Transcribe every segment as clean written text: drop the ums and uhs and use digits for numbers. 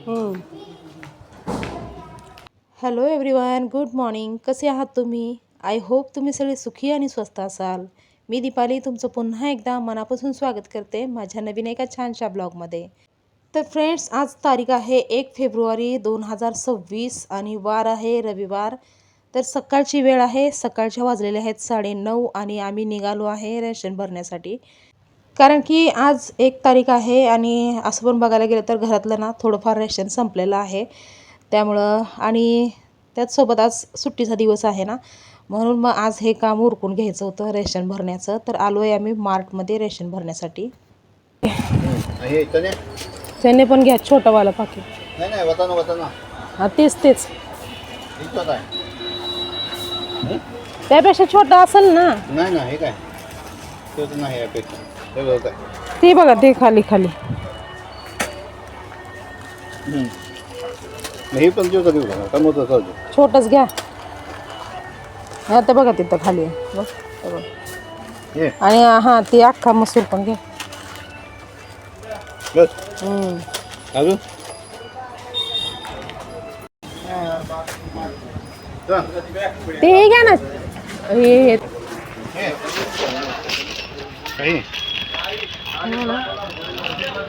हम्म. Hello everyone, good morning. कसे आहात तुम्ही? आय होप तुम्ही सगळे सुखी आणि स्वस्त असाल. मी दीपाली तुमचं पुन्हा एकदा मनापासून स्वागत करते माझ्या नवीन एका छानशा ब्लॉगमध्ये. तर फ्रेंड्स, आज तारीख आहे 1 फेब्रुवारी 2026 आणि वार आहे रविवार. तर सकाळची वेळ आहे, सकाळच्या वाजलेले आहेत 9:30 आणि आम्ही निघालो आहे रेशन भरण्यासाठी. कारण की आज 1 तारीख आहे आणि असं पण बघायला गेलं तर घरातलं ना थोडंफार रेशन संपलेलं आहे. त्यामुळं आणि त्याचसोबत आज सुट्टीचा दिवस आहे ना, म्हणून मग आज हे काम उरकून घ्यायचं होतं रेशन भरण्याचं. तर आलो आहे आम्ही मार्टमध्ये रेशन भरण्यासाठी. हे चणे त्याने पण घ्या छोटंवालं पाकिट. नाही नाही वताना वताना हां तेच इतकं काय त्यापेक्षा छोटं असेल ना. नाही ना हे काय तेच नाही अपेक्षा हे बघ काय ते बघा ते खाली हे पण दिवसा देऊ का कमवतो चालतो छोटंच घ्या. आता बघा तिथं खाली आहे बघ, हे बघ. हे आणि हां ते अख्खा मसूर पण घ्या. बस अजून ते हे घ्या ना. हे काही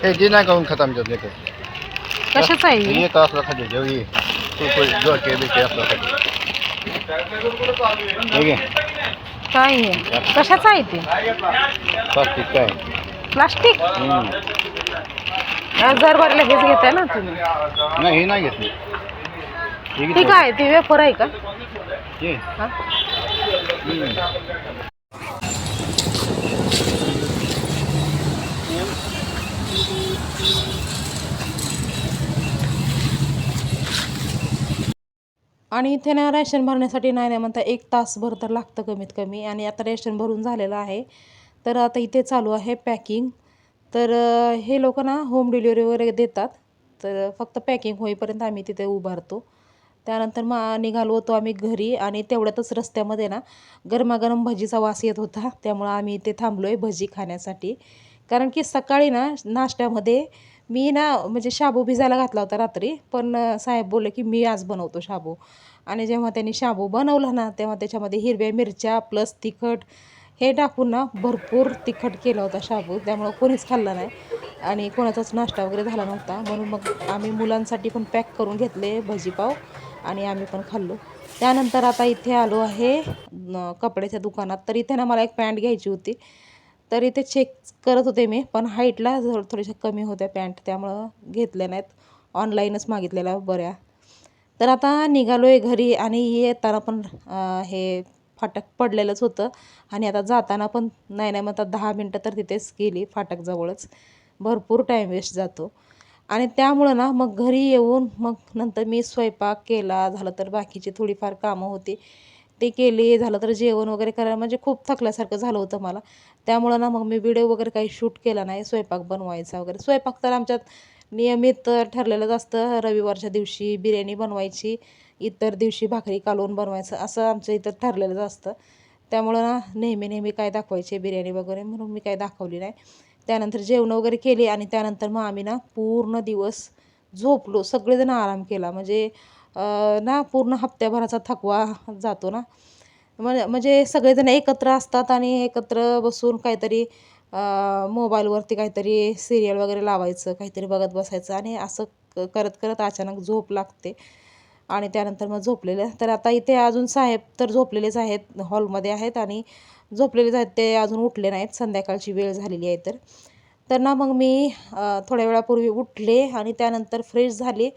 हे जे नाही करून खाता आमच्यात लेकर कशाचं आहे हे? हे तर असलं खाते जेव ये जो के बी असलं खाते हे घे काय हे कशाचं आहे ते? प्लास्टिक काय प्लास्टिक. जर भरले हेच घेताय ना तुम्ही? नाही हे नाही घेतली ते काय ते वेफर आहे का? हे हा? आणि इथे ना रेशन भरण्यासाठी नाही म्हणता 1 तासभर तर लागतं कमीत कमी. आणि आता रेशन भरून झालेलं आहे. तर आता इथे चालू आहे पॅकिंग. तर हे लोक ना होम डिलिव्हरी वगैरे देतात. तर फक्त पॅकिंग होईपर्यंत आम्ही तिथे उभारतो. त्यानंतर मग निघालो होतो आम्ही घरी आणि तेवढ्यातच रस्त्यामध्ये ना गरमागरम भजीचा वास येत होता. त्यामुळं आम्ही इथे थांबलो आहे भजी खाण्यासाठी. कारण की सकाळी ना नाश्त्यामध्ये मी ना म्हणजे शाबू भिजायला घातला होता रात्री. पण साहेब बोलले की मी आज बनवतो शाबू. आणि जेव्हा त्यांनी शाबू बनवला ना तेव्हा त्याच्यामध्ये हिरव्या मिरच्या प्लस तिखट हे टाकून ना भरपूर तिखट केला होता शाबू. त्यामुळं कोणीच खाल्लं नाही आणि कोणाचाच नाश्ता वगैरे झाला नव्हता. म्हणून मग आम्ही मुलांसाठी पण पॅक करून घेतले भजीपाव आणि आम्ही पण खाल्लो. त्यानंतर आता इथे आलो आहे कपड्याच्या दुकानात. तर इथे ना मला एक पॅन्ट घ्यायची होती. तर इथे चेक करत होते मी, पण हाईटला थोड्याशा कमी होत्या पॅन्ट, त्यामुळं घेतल्या नाहीत. ऑनलाईनच मागितलेल्या बऱ्या. तर आता निघालो आहे घरी आणि येताना पण हे फाटक पडलेलंच होतं. आणि आता जाताना पण नाही म्हणतात 10 मिनटं तर तिथेच गेली फाटकजवळच. भरपूर टाईम वेस्ट जातो. आणि त्यामुळं ना मग घरी येऊन मग नंतर मी स्वयंपाक केला. झालं तर बाकीची थोडीफार कामं होती ते केली. झालं तर जेवण वगैरे करायला म्हणजे खूप थकल्यासारखं झालं होतं मला. त्यामुळं ना मग मी व्हिडिओ वगैरे काही शूट केला नाही स्वयंपाक बनवायचा वगैरे. स्वयंपाक तर आमच्यात नियमित ठरलेलंच असतं. रविवारच्या दिवशी बिर्याणी बनवायची, इतर दिवशी भाकरी कालवून बनवायचं, असं आमचं इथं ठरलेलंच असतं. त्यामुळं ना नेहमी काय दाखवायचे बिर्याणी वगैरे, म्हणून मी काही दाखवली नाही. त्यानंतर जेवणं वगैरे केली आणि त्यानंतर मग आम्ही ना पूर्ण दिवस झोपलो. सगळेजण आराम केला. म्हणजे ना पूर्ण हप्त्याभराचा थकवा जातो ना. म्हणजे सगळेजण एकत्र असतात आणि एकत्र बसून काहीतरी मोबाईलवरती काहीतरी सिरियल वगैरे लावायचं, काहीतरी बघत बसायचं आणि असं करत करत अचानक झोप लागते. आणि त्यानंतर मग झोपलेलं. तर आता इथे अजून साहेब तर झोपलेलेच आहेत, हॉलमध्ये आहेत आणि झोपलेलेच आहेत, ते अजून उठले नाहीत. संध्याकाळची वेळ झालेली आहे. तर ना मग मी थोड्या वेळापूर्वी उठले आणि त्यानंतर फ्रेश झाले.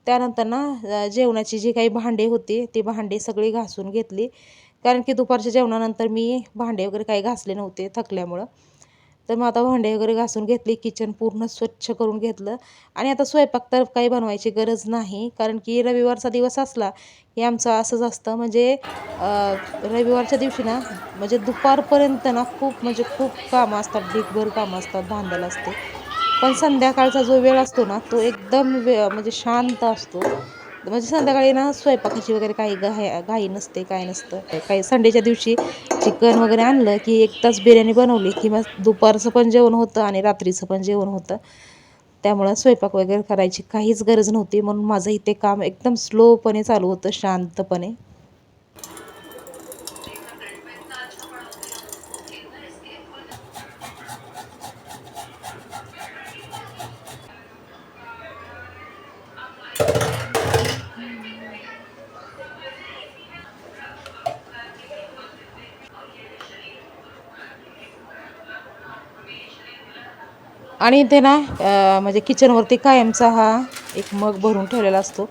त्यानंतर ना जेवणाची जी काही भांडी होती ती भांडी सगळी घासून घेतली. कारण की दुपारच्या जेवणानंतर मी भांडे वगैरे काही घासले नव्हते थकल्यामुळं. तर मग आता भांडे वगैरे घासून घेतली, किचन पूर्ण स्वच्छ करून घेतलं. आणि आता स्वयंपाक तर काही बनवायची गरज नाही. कारण की रविवारचा दिवस असला की आमचं असंच असतं. म्हणजे रविवारच्या दिवशी ना म्हणजे दुपारपर्यंत ना खूप कामं असतात, ढीगभर कामं असतात, धांदल असते. पण संध्याकाळचा जो वेळ असतो ना तो एकदम म्हणजे शांत असतो. म्हणजे संध्याकाळी ना स्वयंपाकाची वगैरे काही घाई नसते, काय नसतं. काही संडेच्या दिवशी चिकन वगैरे आणलं की 1 तास बिर्याणी बनवली की मग दुपारचं पण जेवण होतं आणि रात्रीचं पण जेवण होतं. त्यामुळं स्वयंपाक वगैरे करायची काहीच गरज नव्हती. म्हणून माझं इथे काम एकदम स्लोपणे चालू होतं, शांतपणे. आणि इथे ना म्हणजे किचनवरती कायमचा हा एक मग भरून ठेवलेला असतो.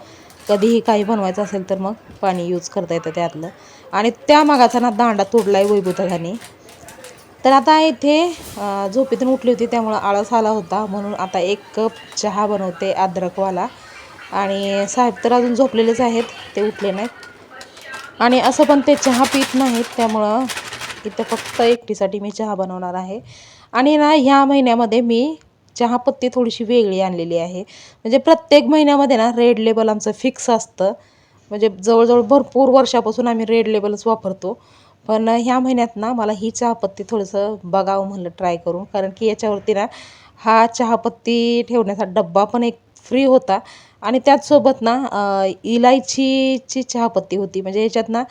कधीही काही बनवायचं असेल तर मग पाणी यूज करता येतं त्यातलं. आणि त्या मगाचा ना दांडा तोडला आहे वैभवताने. तर आता इथे झोपेतून उठली होती त्यामुळं आळस आला होता, म्हणून आता 1 कप चहा बनवते अद्रकवाला. आणि साहेब तर अजून झोपलेलेच आहेत, ते उठले नाहीत. आणि असं पण ते चहा पित नाहीत, त्यामुळं इथं फक्त एकटीसाठी मी चहा बनवणार आहे. आणि ना ह्या महिन्यामध्ये मी चहापत्ती थोडीशी वेगळी आणलेली आहे. म्हणजे प्रत्येक महिन्यामध्ये ना रेड लेबल आमचं फिक्स असतं. म्हणजे जवळजवळ भरपूर वर्षापासून आम्ही रेड लेबलच वापरतो. पण ह्या महिन्यात ना मला ही चहापत्ती थोडंसं बघावं म्हणलं ट्राय करून. कारण की याच्यावरती ना हा चहापत्ती ठेवण्याचा डब्बा पण एक फ्री होता. आणि त्याचसोबत ना इलायचीची चहापत्ती होती. म्हणजे याच्यात ना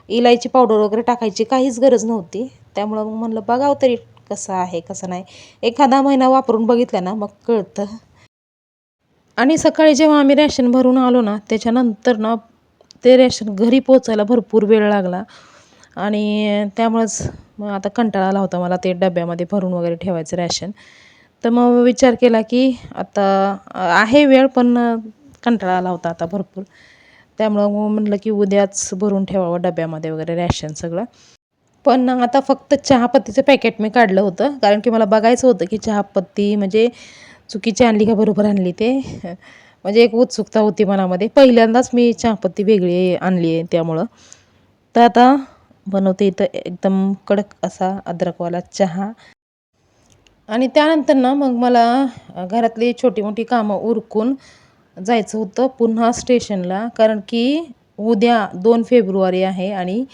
इलायची पावडर वगैरे टाकायची काहीच गरज नव्हती. त्यामुळं मग म्हणलं बघावं तरी कसं आहे कसं नाही. एखादा महिना वापरून बघितलं ना मग कळतं. आणि सकाळी जेव्हा आम्ही रॅशन भरून आलो ना त्याच्यानंतर ना ते रॅशन घरी पोचायला भरपूर वेळ लागला. आणि त्यामुळंच मग आता कंटाळा आला होता मला ते डब्यामध्ये भरून वगैरे ठेवायचं रॅशन. तर मग विचार केला की आता आहे वेळ, पण कंटाळा आला होता आता भरपूर. त्यामुळं मग म्हटलं की उद्याच भरून ठेवावं डब्यामध्ये वगैरे रॅशन सगळं. पण आता फक्त चहापत्तीचं पॅकेट मी काढलं होतं, कारण की मला बघायचं होतं की चहापत्ती म्हणजे चुकीची आणली का बरोबर आणली ते. म्हणजे एक उत्सुकता होती मनामध्ये. पहिल्यांदाच मी चहापत्ती वेगळी आणली आहे त्यामुळं. तर आता बनवते इथं एकदम कडक असा अद्रकवाला चहा. आणि त्यानंतर ना मग मला घरातली छोटी मोठी कामं उरकून जायचं होतं पुन्हा स्टेशनला. कारण की उद्या 2 फेब्रुवारी आहे आणि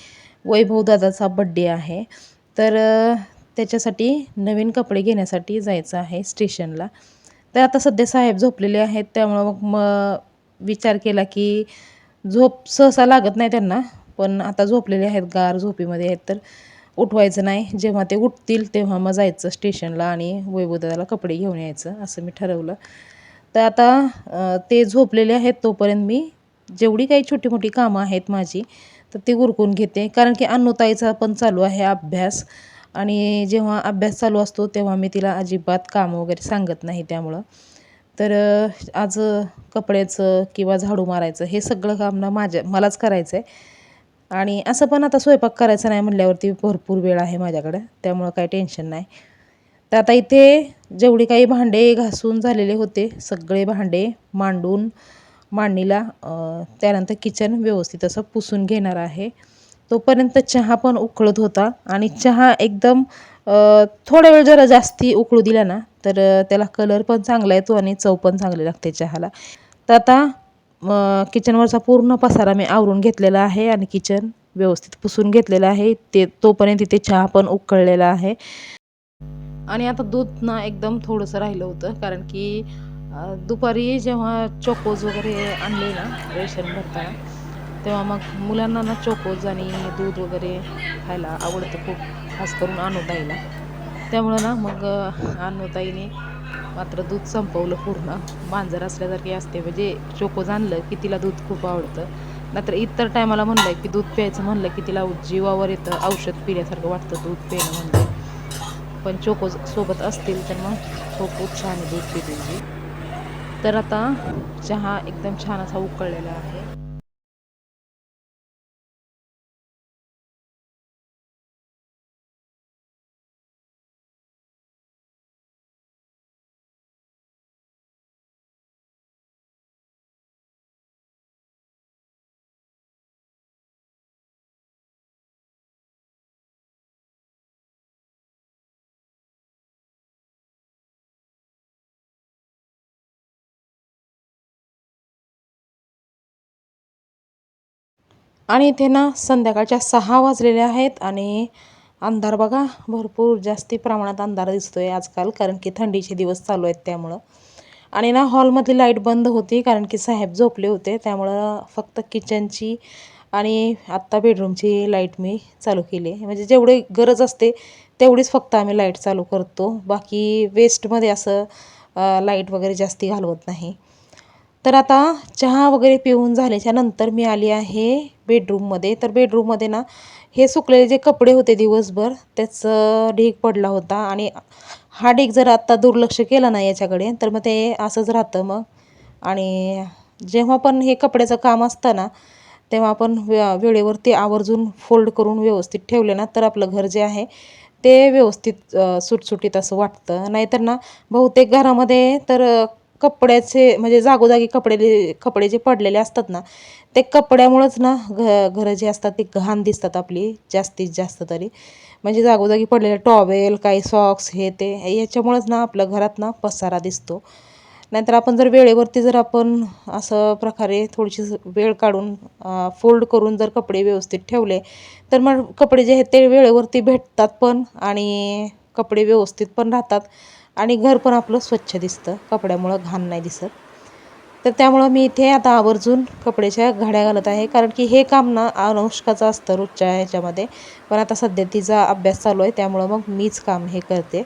वैभव दादाचा बड्डे आहे. तर त्याच्यासाठी नवीन कपडे घेण्यासाठी जायचं आहे स्टेशनला. तर आता सध्या साहेब झोपलेले आहेत, त्यामुळं मग विचार केला की झोप सहसा लागत नाही त्यांना. पण आता झोपलेले आहेत, गार झोपेमध्ये आहेत, तर उठवायचं नाही. जेव्हा ते उठतील तेव्हा मग जायचं स्टेशनला आणि वैभवदादाला कपडे घेऊन यायचं असं मी ठरवलं. तर आता ते झोपलेले आहेत तोपर्यंत मी जेवढी काही छोटी मोठी कामं आहेत माझी तर ती उरकून घेते. कारण की अन्नूताईचा पण चालू आहे अभ्यास. आणि जेव्हा अभ्यास चालू असतो तेव्हा मी तिला अजिबात कामं वगैरे सांगत नाही त्यामुळं. तर आज कपड्याचं किंवा झाडू मारायचं हे सगळं काम ना मलाच करायचं आहे. आणि असं पण आता स्वयंपाक करायचा नाही म्हणल्यावरती भरपूर वेळ आहे माझ्याकडं, त्यामुळं काही टेन्शन नाही. तर आता इथे जेवढे काही भांडे घासून झालेले होते सगळे भांडे मांडून मांडणीला त्यानंतर किचन व्यवस्थित असं पुसून घेणार आहे. तोपर्यंत चहा पण उकळत होता. आणि चहा एकदम थोडा वेळ जरा जास्ती उकळू दिला ना तर त्याला कलर पण चांगला येतो आणि चव पण चांगली लागते चहाला. तर आता किचनवरचा पूर्ण पसारा मी आवरून घेतलेला आहे आणि किचन व्यवस्थित पुसून घेतलेलं आहे. तोपर्यंत इथे चहा पण उकळलेला आहे. आणि आता दूध ना एकदम थोडंसं राहिलं होतं, कारण की दुपारी जेव्हा चोकोज वगैरे आणले ना रेशन भरताना, तेव्हा मग मुलांना ना चोकोज आणि दूध वगैरे खायला आवडतं खूप, खास करून अनुताईला. त्यामुळं ना मग अनुताईने मात्र दूध संपवलं पूर्ण. मांजर असल्यासारखी असते, म्हणजे चोकोज आणलं की तिला दूध खूप आवडतं. नाहीतर इतर टायमाला म्हणलं की दूध प्यायचं म्हणलं की तिला जीवावर येतं, औषध पिल्यासारखं वाटतं दूध पिणं म्हणजे. पण चोकोज सोबत असतील तर मग खूप उत्साहाने दूध पिते ती. तर आता चहा एकदम छान असा उकळलेला आहे. आणि इथे ना संध्याकाळच्या 6 वाजलेले आहेत आणि अंधार बघा भरपूर जास्ती प्रमाणात अंधार दिसतोय आजकाल, कारण की थंडीचे दिवस चालू आहेत त्यामुळं. आणि ना हॉलमधली लाईट बंद होती कारण की साहेब झोपले होते, त्यामुळं फक्त किचनची आणि आत्ता बेडरूमची लाईट मी चालू केली. म्हणजे जेवढी गरज असते तेवढीच फक्त आम्ही लाईट चालू करतो, बाकी वेस्टमध्ये असं लाईट वगैरे जास्ती घालवत नाही. तर आता चहा वगैरे पिऊन झाल्याच्या नंतर मी आली आहे बेडरूममध्ये. तर बेडरूममध्ये ना हे सुकलेले जे कपडे होते दिवसभर त्याचं ढीग पडला होता, आणि हा ढीग जर आत्ता दुर्लक्ष केलं ना याच्याकडे तर मग ते असंच राहतं मग. आणि जेव्हा पण हे कपड्याचं काम असतं ना तेव्हा आपण वेळेवरती आवर्जून फोल्ड करून व्यवस्थित ठेवले ना तर आपलं घर जे आहे ते व्यवस्थित सुटसुटीत असं वाटतं. नाहीतर ना बहुतेक घरामध्ये तर कपड्याचे म्हणजे जागोजागी कपडे जे पडलेले असतात ना ते कपड्यामुळंच ना घरं जी असतात ती घाण दिसतात आपली जास्तीत जास्त तरी. म्हणजे जागोजागी पडलेले टॉवेल, काही सॉक्स, हे ते याच्यामुळंच ना आपल्या घरात ना पसारा दिसतो. नाहीतर आपण जर वेळेवरती जर आपण असं प्रकारे थोडीशी वेळ काढून फोल्ड करून जर कपडे व्यवस्थित ठेवले तर मग कपडे जे आहेत ते वेळेवरती भेटतात पण, आणि कपडे व्यवस्थित पण राहतात, आणि घर पण आपलं स्वच्छ दिसतं, कपड्यामुळं घाण नाही दिसत. तर त्यामुळं मी इथे आता आवर्जून कपड्याच्या घड्या घालत आहे, कारण की हे काम ना अनुष्काचं असतं रोजच्या ह्याच्यामध्ये, पण आता सध्या तिचा अभ्यास चालू आहे त्यामुळं मग मीच काम हे करते.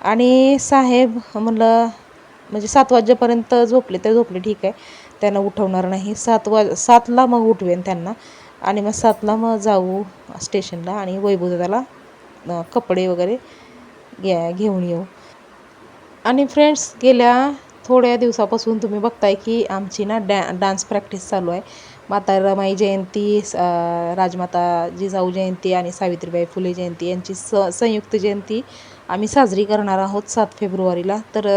आणि साहेब म्हणलं म्हणजे 7 वाजेपर्यंत झोपले तर झोपले, ठीक आहे, त्यांना उठवणार नाही. 7ला मग उठवेन त्यांना, आणि मग 7ला मग जाऊ स्टेशनला आणि वैभवदादाला कपडे वगैरे घेऊन येऊ. आणि फ्रेंड्स, गेल्या थोड्या दिवसापासून तुम्ही बघताय की आमची ना डान्स प्रॅक्टिस चालू आहे. माता रमाई जयंती, राजमाता जिजाऊ जयंती आणि सावित्रीबाई फुले जयंती यांची संयुक्त जयंती आम्ही साजरी करणार आहोत 7 फेब्रुवारीला. तर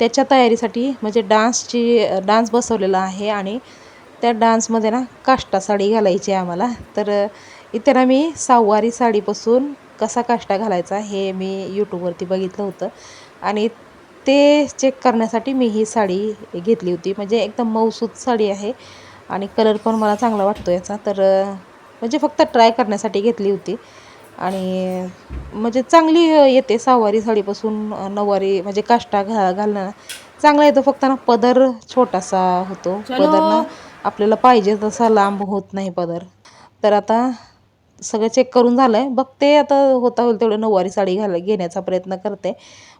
त्याच्या तयारीसाठी म्हणजे डान्स बसवलेला आहे, आणि त्या डान्समध्ये ना काष्टा साडी घालायची आहे आम्हाला. तर इथे ना मी सहावारी साडीपासून कसा काष्टा घालायचा हे मी यूट्यूबवरती बघितलं होतं, आणि ते चेक करण्यासाठी मी ही साडी घेतली होती. म्हणजे एकदम मऊसूत साडी आहे आणि कलर पण मला चांगला वाटतो याचा. तर म्हणजे फक्त ट्राय करण्यासाठी घेतली होती, आणि म्हणजे चांगली येते सहावारी साडीपासून. नऊवारी म्हणजे काष्टा घालणं चांगला येतो, फक्त ना पदर छोटासा होतो. पदर ना आपल्याला पाहिजे तसा लांब होत नाही पदर. तर आता सगळं चेक करून झालं आहे, बघते आता होता होईल तेवढं नऊवारी साडी घेण्याचा प्रयत्न करते.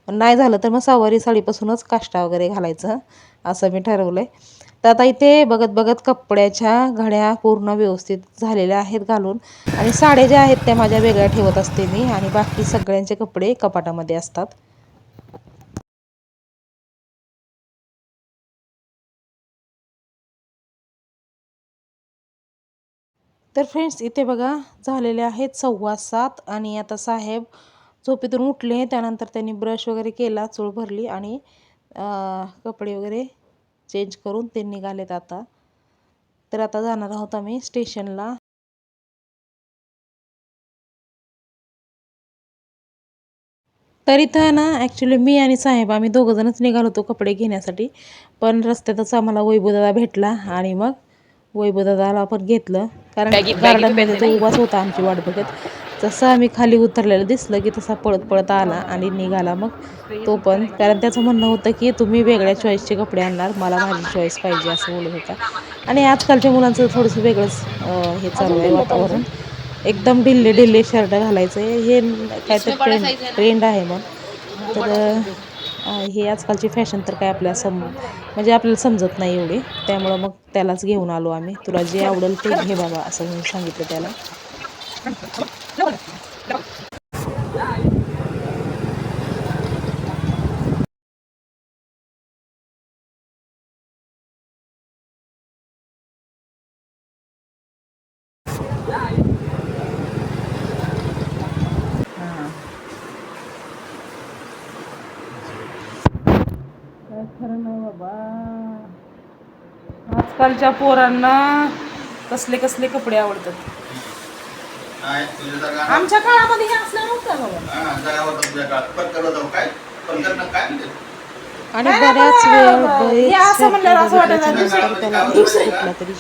पण नाही झालं तर मग सहावारी साडीपासूनच काष्टा वगैरे घालायचं असं मी ठरवलं आहे. तर आता इथे बघत बघत कपड्याच्या घड्या पूर्ण व्यवस्थित झालेल्या आहेत घालून, आणि साड्या ज्या आहेत त्या माझ्या वेगळ्या ठेवत असते मी, आणि बाकी सगळ्यांचे कपडे कपाटामध्ये असतात. तर फ्रेंड्स, इथे बघा झालेले आहेत 7:15, आणि आता साहेब झोपेतून उठले. त्यानंतर त्यांनी ब्रश वगैरे केला, चूळ भरली, आणि कपडे वगैरे चेंज करून ते निघालेत आता. तर आता जाणार आहोत आम्ही स्टेशनला. तर इथं ना ॲक्च्युली मी आणि साहेब आम्ही दोघंजणच निघालो होतो कपडे घेण्यासाठी, पण रस्त्यातच आम्हाला वैभवदादा भेटला, आणि मग वैभवदादाला आपण घेतलं, कारण गार्डनमध्ये तो उभाच होता आमची वाट बघत. जसं आम्ही खाली उतरलेलं दिसलं की तसा पळत पळत आला आणि निघाला मग तो पण, कारण त्याचं म्हणणं होतं की तुम्ही वेगळ्या चॉईसचे कपडे आणणार, मला माझी चॉईस पाहिजे असं बोलत होता. आणि आजकालच्या मुलांचं थोडंसं वेगळंच हे चालू आहे वातावरण, एकदम ढिल्ले ढिल्ले शर्ट घालायचं हे काहीतरी ट्रेंड आहे मग. तर हे आजकालची फॅशन तर काय म्हणजे आपल्याला समजत नाही एवढे, त्यामुळं मग त्यालाच घेऊन आलो आम्ही. तुला जे आवडेल ते घे बाबा असं म्हणून सांगितलं त्याला. काय खरं नाही बाबा, आजकालच्या पोरांना कसले कसले कपडे आवडतात. आमच्या काळामध्ये हे असलं नव्हतं बाबा. आणि बऱ्याच वेळ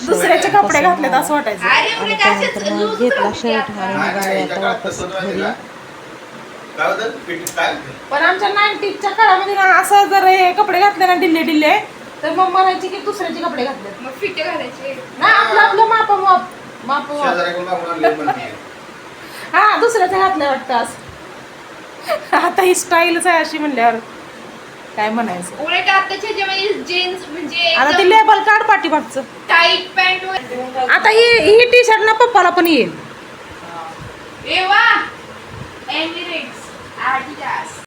दुसऱ्याचे कपडे घातलेत असं वाटायचं, आणि त्यानंतर मग घेतला शर्ट आणि निघाले आता वापस घरी. काय होतं पेटीत काय पण आमच्या 90च्या काळामध्ये ना असं जर हे कपडे घातले ना ढिल्ले ढिल्ले तर मग म्हणायची की दुसऱ्याचे कपडे घातले मग फिटे घालायचे ना आपलं आपलं माप शेजाऱ्याकडून मागून आणलेलं पण नाही. हा दुसऱ्याचे घातले वाटतं असं आता ही स्टाईलच आहे अशी म्हणल्यावर काय म्हणायचं उलट आताच्या ह्याच्यामध्ये जीन्स म्हणजे आता ते लेबल काढ पाठीमागचं टाईट पॅन्ट आता ही टी शर्ट ना पप्पाला पण येईल एवा एमिरेट्स आडिडास